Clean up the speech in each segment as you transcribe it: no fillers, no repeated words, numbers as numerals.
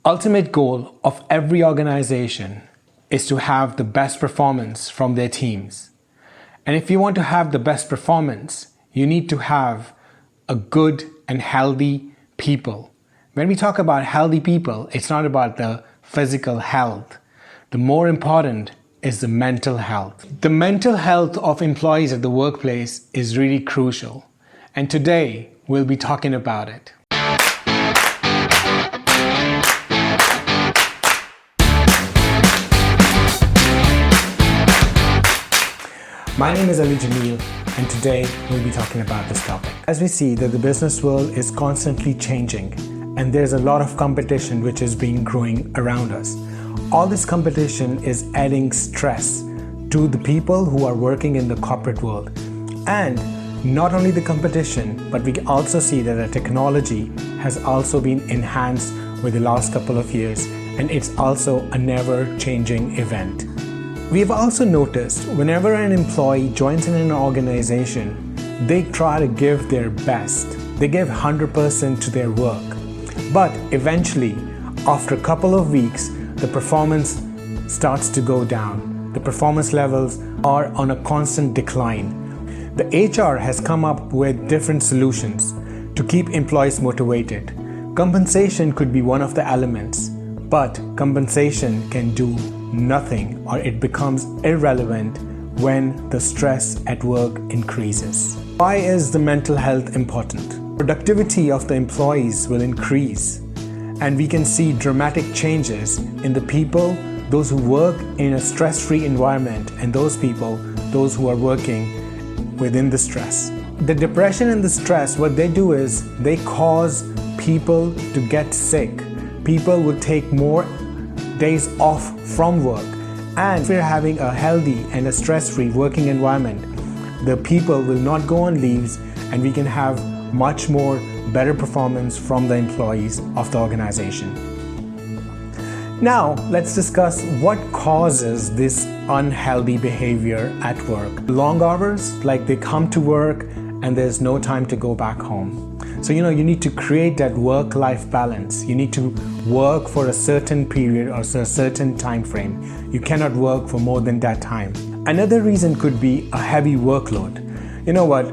Ultimate goal of every organization is to have the best performance from their teams. And if you want to have the best performance, you need to have a good and healthy people. When we talk about healthy people, it's not about the physical health. The more important is the mental health. The mental health of employees at the workplace is really crucial. And today, we'll be talking about it. My name is Ali Jamil, and today we'll be talking about this topic. As we see that the business world is constantly changing, and there's a lot of competition which is being growing around us. All this competition is adding stress to the people who are working in the corporate world. And not only the competition, but we also see that the technology has also been enhanced with the last couple of years, and it's also a never-changing event. We've also noticed whenever an employee joins in an organization, they try to give their best. They give 100% to their work. But eventually, after a couple of weeks, the performance starts to go down. The performance levels are on a constant decline. The HR has come up with different solutions to keep employees motivated. Compensation could be one of the elements, but compensation can do nothing, or it becomes irrelevant when the stress at work increases. Why is the mental health important? Productivity of the employees will increase, and we can see dramatic changes in the people, those who work in a stress-free environment, and those who are working within the stress. The depression and the stress, what they do is they cause people to get sick. People will take more days off from work, and if we're having a healthy and a stress-free working environment, the people will not go on leaves, and we can have much more better performance from the employees of the organization. Now let's discuss what causes this unhealthy behavior at work. Long hours, like they come to work and there's no time to go back home. So you need to create that work-life balance. You need to work for a certain period or a certain time frame. You cannot work for more than that time. Another reason could be a heavy workload. You know what?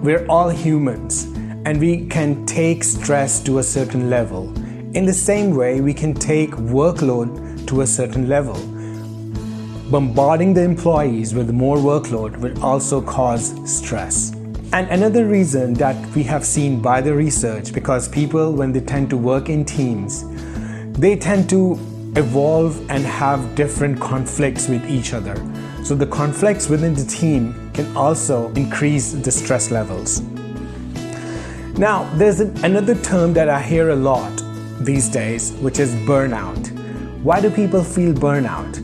We're all humans, and we can take stress to a certain level. In the same way, we can take workload to a certain level. Bombarding the employees with more workload will also cause stress. And another reason that we have seen by the research, because people, when they tend to work in teams, they tend to evolve and have different conflicts with each other. So the conflicts within the team can also increase the stress levels. Now, there's another term that I hear a lot these days, which is burnout. Why do people feel burnout?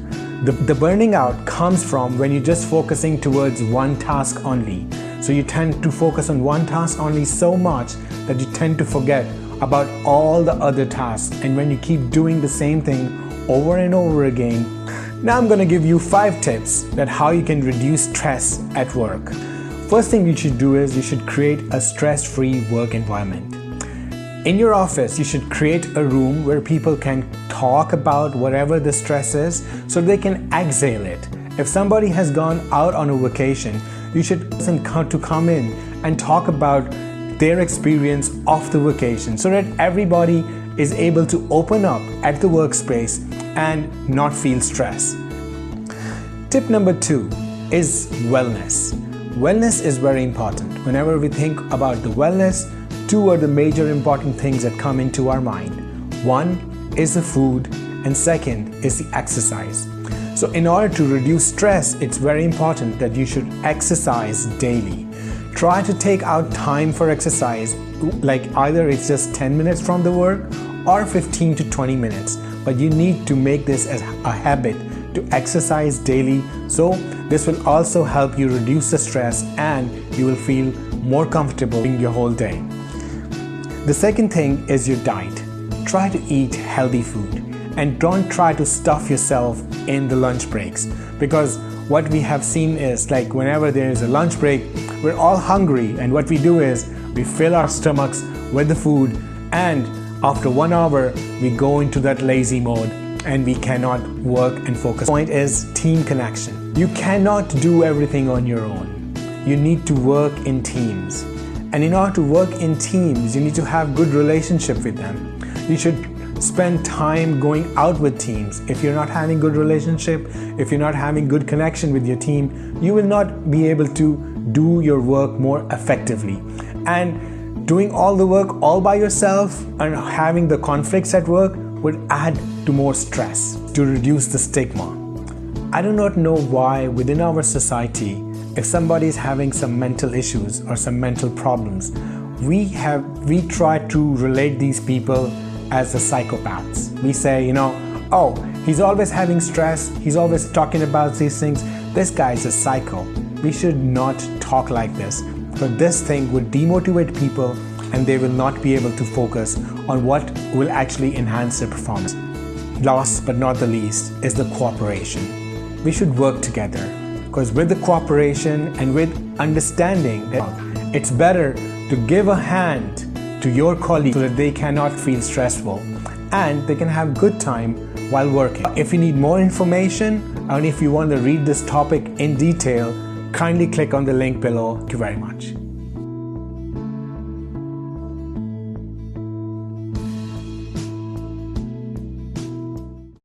The burning out comes from when you're just focusing towards one task only. So you tend to focus on one task only so much that you tend to forget about all the other tasks. And when you keep doing the same thing over and over again, now I'm going to give you 5 tips that how you can reduce stress at work. First thing you should do is you should create a stress-free work environment. In your office, you should create a room where people can talk about whatever the stress is so they can exhale it. If somebody has gone out on a vacation, you should come in and talk about their experience of the vacation so that everybody is able to open up at the workspace and not feel stress. Tip number 2 is wellness. Wellness is very important. Whenever we think about the wellness, 2 are the major important things that come into our mind. 1 is the food, and 2nd is the exercise. So in order to reduce stress, it's very important that you should exercise daily. Try to take out time for exercise, like either it's just 10 minutes from the work or 15 to 20 minutes. But you need to make this as a habit to exercise daily. So this will also help you reduce the stress, and you will feel more comfortable in your whole day. The second thing is your diet. Try to eat healthy food. And don't try to stuff yourself in the lunch breaks, because what we have seen is, like, whenever there is a lunch break, we're all hungry, and what we do is we fill our stomachs with the food, and After 1 hour, we go into that lazy mode and we cannot work and focus. The point is team connection. You cannot do everything on your own. You need to work in teams. And in order to work in teams, you need to have good relationship with them. You should spend time going out with teams. If you're not having good relationship, if you're not having good connection with your team, you will not be able to do your work more effectively. And doing all the work all by yourself and having the conflicts at work would add to more stress to reduce the stigma. I do not know why within our society, if somebody is having some mental issues or some mental problems, we try to relate these people as the psychopaths. We say, oh, he's always having stress, he's always talking about these things, this guy is a psycho. We should not talk like this, but this thing would demotivate people and they will not be able to focus on what will actually enhance their performance. Last but not the least is the cooperation. We should work together, because with the cooperation and with understanding, it's better to give a hand to your colleague so that they cannot feel stressful and they can have good time while working. If you need more information and if you want to read this topic in detail, kindly click on the link below. Thank you very much.